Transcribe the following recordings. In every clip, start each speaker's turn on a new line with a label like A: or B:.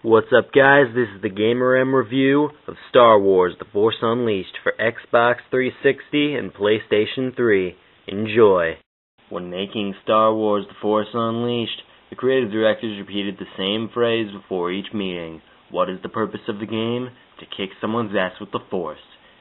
A: What's up, guys? This is the Gamer M review of Star Wars The Force Unleashed for Xbox 360 and PlayStation 3. Enjoy. When making Star Wars The Force Unleashed, the creative directors repeated the same phrase before each meeting. What is the purpose of the game? To kick someone's ass with the Force.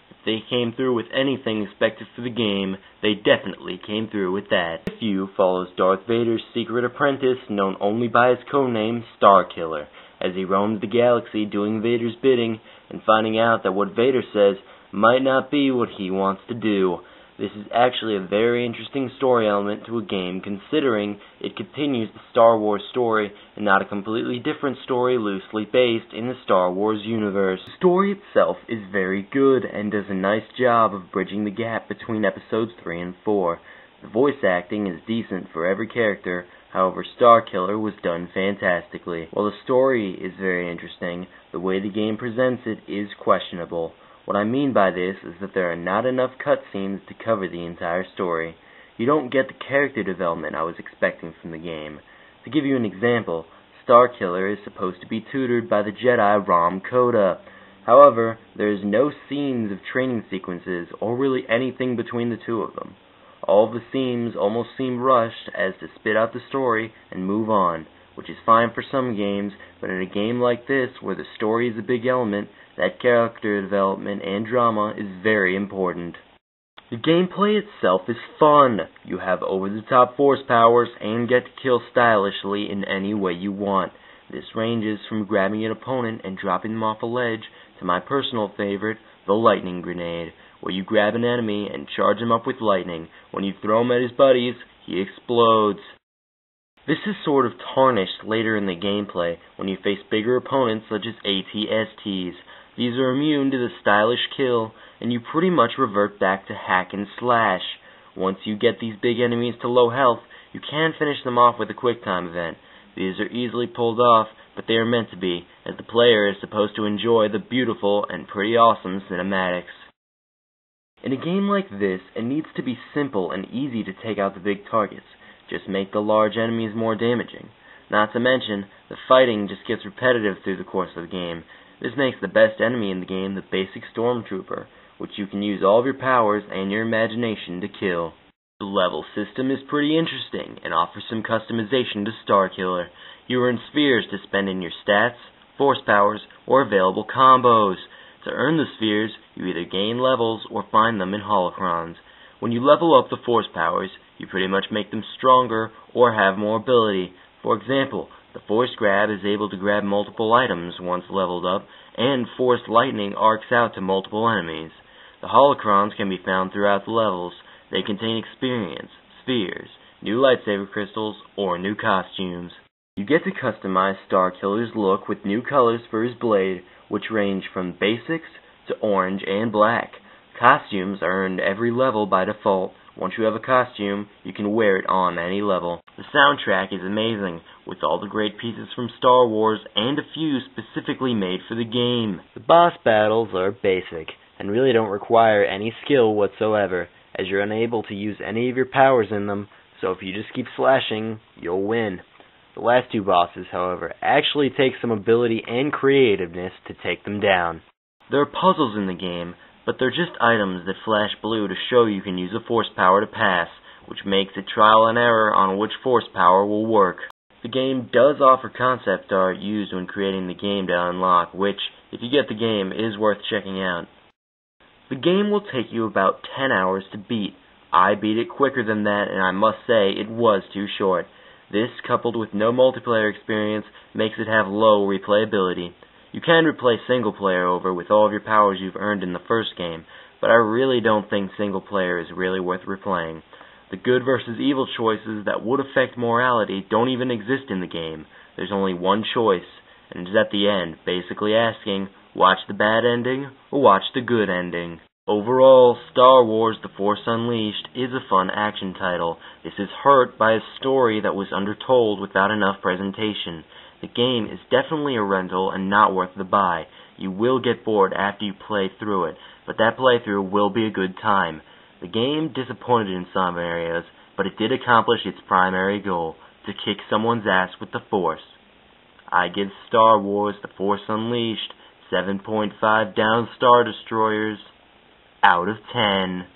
A: If they came through with anything expected for the game, they definitely came through with that. This review follows Darth Vader's secret apprentice, known only by his codename Starkiller, as he roams the galaxy doing Vader's bidding and finding out that what Vader says might not be what he wants to do. This is actually a very interesting story element to a game, considering it continues the Star Wars story and not a completely different story loosely based in the Star Wars universe. The story itself is very good and does a nice job of bridging the gap between episodes 3 and 4. The voice acting is decent for every character. However, Starkiller was done fantastically. While the story is very interesting, the way the game presents it is questionable. What I mean by this is that there are not enough cutscenes to cover the entire story. You don't get the character development I was expecting from the game. To give you an example, Starkiller is supposed to be tutored by the Jedi Rom Koda. However, there is no scenes of training sequences or really anything between the two of them. All of the scenes almost seem rushed as to spit out the story and move on, which is fine for some games, but in a game like this, where the story is a big element, that character development and drama is very important. The gameplay itself is fun. You have over-the-top force powers and get to kill stylishly in any way you want. This ranges from grabbing an opponent and dropping them off a ledge to my personal favorite, the lightning grenade, where you grab an enemy and charge him up with lightning. When you throw him at his buddies, he explodes. This is sort of tarnished later in the gameplay when you face bigger opponents such as AT-STs. These are immune to the stylish kill, and you pretty much revert back to hack and slash. Once you get these big enemies to low health, you can finish them off with a QuickTime event. These are easily pulled off, but they are meant to be, as the player is supposed to enjoy the beautiful and pretty awesome cinematics. In a game like this, it needs to be simple and easy to take out the big targets. Just make the large enemies more damaging. Not to mention, the fighting just gets repetitive through the course of the game. This makes the best enemy in the game the basic Stormtrooper, which you can use all of your powers and your imagination to kill. The level system is pretty interesting and offers some customization to Starkiller. You earn spheres to spend in your stats, force powers, or available combos. To earn the spheres, you either gain levels or find them in holocrons. When you level up the force powers, you pretty much make them stronger or have more ability. For example, the Force Grab is able to grab multiple items once leveled up, and Force Lightning arcs out to multiple enemies. The holocrons can be found throughout the levels. They contain experience, spheres, new lightsaber crystals, or new costumes. You get to customize Starkiller's look with new colors for his blade, which range from basics to orange and black. Costumes are earned every level by default. Once you have a costume, you can wear it on any level. The soundtrack is amazing, with all the great pieces from Star Wars and a few specifically made for the game. The boss battles are basic, and really don't require any skill whatsoever, as you're unable to use any of your powers in them, so if you just keep slashing, you'll win. The last two bosses, however, actually take some ability and creativeness to take them down. There are puzzles in the game, but they're just items that flash blue to show you can use a force power to pass, which makes it trial and error on which force power will work. The game does offer concept art used when creating the game to unlock, which, if you get the game, is worth checking out. The game will take you about 10 hours to beat. I beat it quicker than that, and I must say it was too short. This, coupled with no multiplayer experience, makes it have low replayability. You can replay single player over with all of your powers you've earned in the first game, but I really don't think single player is really worth replaying. The good versus evil choices that would affect morality don't even exist in the game. There's only one choice, and it's at the end, basically asking, watch the bad ending or watch the good ending. Overall, Star Wars The Force Unleashed is a fun action title. This is hurt by a story that was undertold without enough presentation. The game is definitely a rental and not worth the buy. You will get bored after you play through it, but that playthrough will be a good time. The game disappointed in some areas, but it did accomplish its primary goal, to kick someone's ass with the Force. I give Star Wars The Force Unleashed 7.5 down Star Destroyers out of 10.